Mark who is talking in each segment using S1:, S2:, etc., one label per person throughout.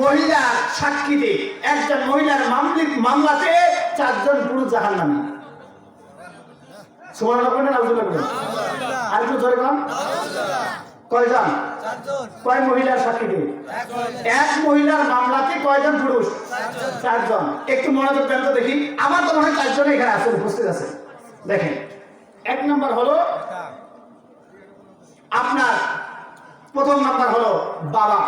S1: মহিলা সাক্ষীতে, একজন মহিলার মামলাতে 4 জন পুরুষ জাহান্নামী। সুবহানাল্লাহ বলেন, আল্লাহু আকবার। আর একটু জোরে বলুন। কয়জন? 4 জন। কয় মহিলার সাক্ষীতে? এক মহিলার মামলাতে কয়জন পুরুষ? 4 জন। একটু মনোযোগ দেন তো দেখি। আমার তো মনে হয় 4 জন এখানে আছে, উপস্থিত আছে। দেখেন, 1 নম্বর হলো আপনার, প্রথম নাম্বার হলো বাবা।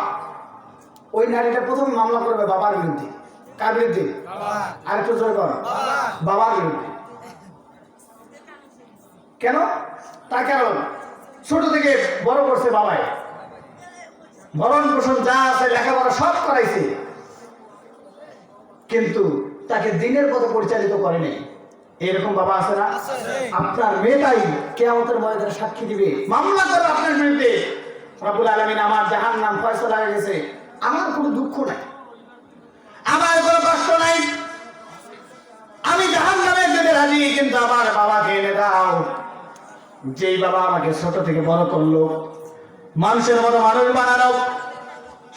S1: ওই নারীটা প্রথম মামলা করবে বাবার বিরুদ্ধে। কার বিরুদ্ধে? আর একটু জোরে বলুন। বাবার বিরুদ্ধে। কেন? তার কারণ ছোট থেকে বড় করছে বাবাই, ভরণ পোষণ যা আছে লেখাপড়া সব করাইছে, কিন্তু তাকে দিনের পথে পরিচালিত করে নাই। এরকম বাবা আছে না? আপনার মেয়েটাই কিয়ামতের ময়দানে সাক্ষী দিবে, মামলা করবে আপনার বিরুদ্ধে। রব্বুল আলামিন আমার জাহান্নাম ফয়সালা হয়ে গেছে, আমার কোনো দুঃখ নাই, আমার কোনো কষ্ট নাই, আমি জাহান্নামে যেতে রাজি, কিন্তু আমার বাবাকে এনে দাও। যেই বাবা আমাকে ছোট থেকে বড় করলো, মানুষের মতো মানুষ বানানো,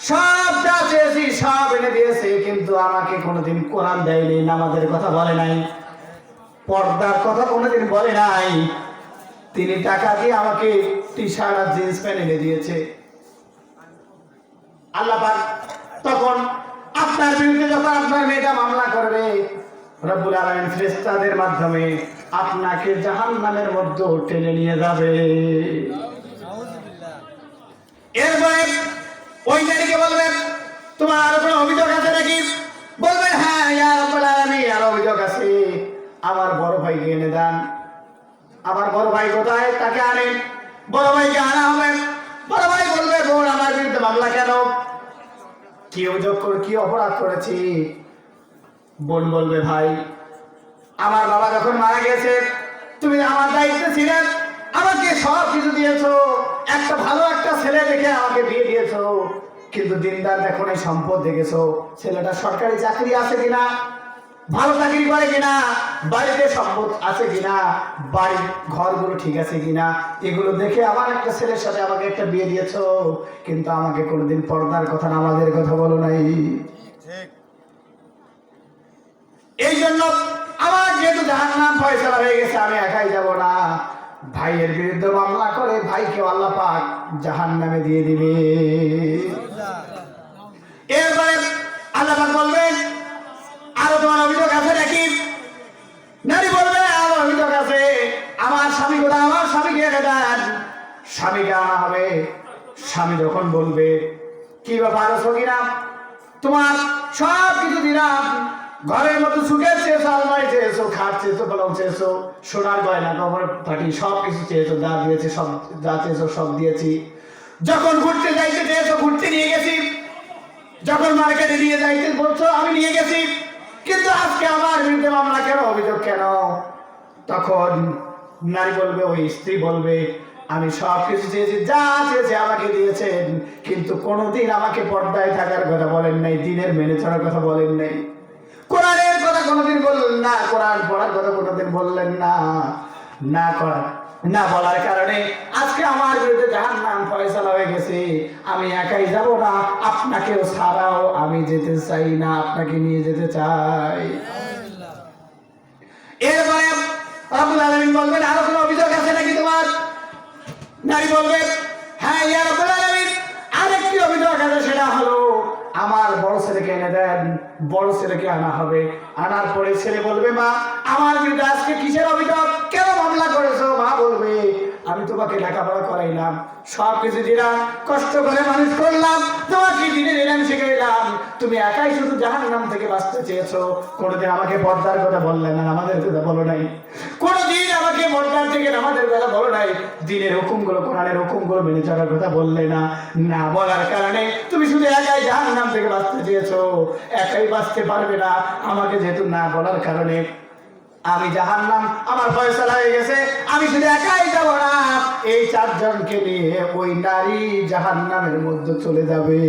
S1: সব যা চেয়েছি সব এনে দিয়েছে, কিন্তু আমাকে কোনোদিন কোরআন দেয়নি, নামাজের কথা বলে নাই, পর্দার কথা কোনোদিন বলে নাই। তিনি টাকা দিয়ে আমাকে টি-শার্ট আর জিন্স প্যান্ট এনে দিয়েছে। আল্লাহ পাক তখন আপনার বিরুদ্ধে যখন আপনার মেয়েটা মামলা করবে, রব্বুল আলামিন ফেরেশতাদের মাধ্যমে আপনাকে জাহান্নামের মধ্যে টেনে নিয়ে যাবে। এরপরে ওই নারীকে বলবেন, তোমার আরো কোনো অভিযোগ আছে নাকি? বলবেন, হ্যাঁ ইয়া রাব্বুল আলামিন, আর অভিযোগ আছে। আমার বড় ভাইকে এনে দেন। আমার বড় ভাই কোথায়? তাকে আনেন। বড় ভাইকে আনা হবে। বড় ভাই বলবে, বোন আমার বিরুদ্ধে মামলা কেন? কি অভিযোগ করে, কি অপরাধ করেছি? বোন বলবে, ভাই আমার বাবা যখন মারা গেছে তুমি আমার দায়িত্বে ছিলেন, আমাকে সব কিছু দিয়েছো, একটা ভালো একটা ছেলে দেখে আমাকে বিয়ে দিয়েছো, কিন্তু দিনদার দেখো নাই, সম্পদ দেখেছো, ছেলেটা সরকারি চাকরি আছে কিনা, ভালো চাকরি করে কিনা, বাড়িতে সম্পদ আছে কিনা, বাড়ির ঘরগুলো ঠিক আছে কিনা, এগুলো দেখে আমার একটা ছেলের সাথে আমাকে একটা বিয়ে দিয়েছো, কিন্তু আমাকে কোনোদিন পর্দার কথা, নামাজের কথা বলো নাই। এই জন্য আমার যেহেতু জাহান্নাম ফয়সালা হয়ে গেছে, আমি একাই যাব না, ভাইয়ের বিরুদ্ধে মামলা করে ভাইকে আল্লাহ পাক জাহান্নামে দিয়ে দিবে। এরপরে আল্লাহ পাক বলবেন, আরো তোমার অভিযোগ আছে নাকি? নারী বলবে, আরো অভিযোগ আছে। আমার স্বামী কোথায়? আমার স্বামীকে এনে দেন। স্বামীকে আনা হবে। স্বামী যখন বলবে, কি ব্যাপার সগীরা, তোমার সব কিছু দিলাম, ঘরের মতো সুখে চেয়েছো, আলমারি চেয়েছো, খাট চেয়েছো, পলং চেয়েছো, সোনার গয়না কবর ফাটি সব কিছু চেয়েছো, যা দিয়েছে সব, যা চেয়েছো সব দিয়েছি। যখন ঘুরতে যাইতে চেয়েছো, ঘুরতে নিয়ে গেছি। যখন মার্কেটে নিয়ে যাইতে বলছো, আমি নিয়ে গেছি, কিন্তু আজকে আমার বিরুদ্ধে মামলা কেন, অভিযোগ কেন? তখন নারী বলবে, ওই স্ত্রী বলবে, আমি সব কিছু চেয়েছি, যা চেয়েছে আমাকে দিয়েছেন, কিন্তু কোনোদিন আমাকে পর্দায় থাকার কথা বলেন নাই, দিনের মেনে চলার কথা বলেন নাই, কোরআনের কথা কোনোদিন বললেন না, কোরআন পড়ার কথা কোনোদিন বললেন না। না করা, না বলার কারণে আজকে আমার বিরুদ্ধে জাহান্নাম ফয়সালা হয়ে গেছে। আমি একাই যাব না, আপনাকেও ছাড়াও আমি যেতে চাই না, আপনাকে নিয়ে যেতে চাই। এরপরে রব্বুল আলামিন বলবেন, আরো কোনো অভিযোগ আছে নাকি তোমার? নারী বলবে, হ্যাঁ ইয়া রব্বুল আলামিন, আরেকটি অভিযোগ আছে, সেটা হলো আমার বড় ছেলেকে এনে দেন। বড় ছেলেকে আনা হবে। আনার পরে ছেলে বলবে, মা আমার বিরুদ্ধে আজকে কিসের অভিযোগ, কেন মামলা করেছো? মা বলবে, আমি তোমাকে লেখাপড়া করাইলাম, সব কিছু দিলাম, কষ্ট করে মানুষ করলাম, তোমাকে দিনের এলাম শিখাইলাম, তুমি একাই শুধু জাহান্নাম থেকে বাঁচতে চেয়েছো, কোনোদিন আমাকে পর্দার কথা বললে না, আমাদের কথা বলো নাই, কোনোদিন আমাকে পর্দার থেকে আমাদের কথা বলো নাই, দিনের হুকুমগুলো, কোরআনের হুকুমগুলো মেনে চলার কথা বললে না। না বলার কারণে তুমি শুধু একাই জাহান্নাম থেকে বাঁচতে চেয়েছো, একাই বাঁচতে পারবে না। আমাকে যেহেতু না বলার কারণে আমি জাহান্নাম, আমার ফয়সালা হয়ে গেছে, আমি শুধু একাই যাব না, এই 4 জনকে নিয়ে ওই নারী জাহান্নামের মধ্যে চলে যাবে।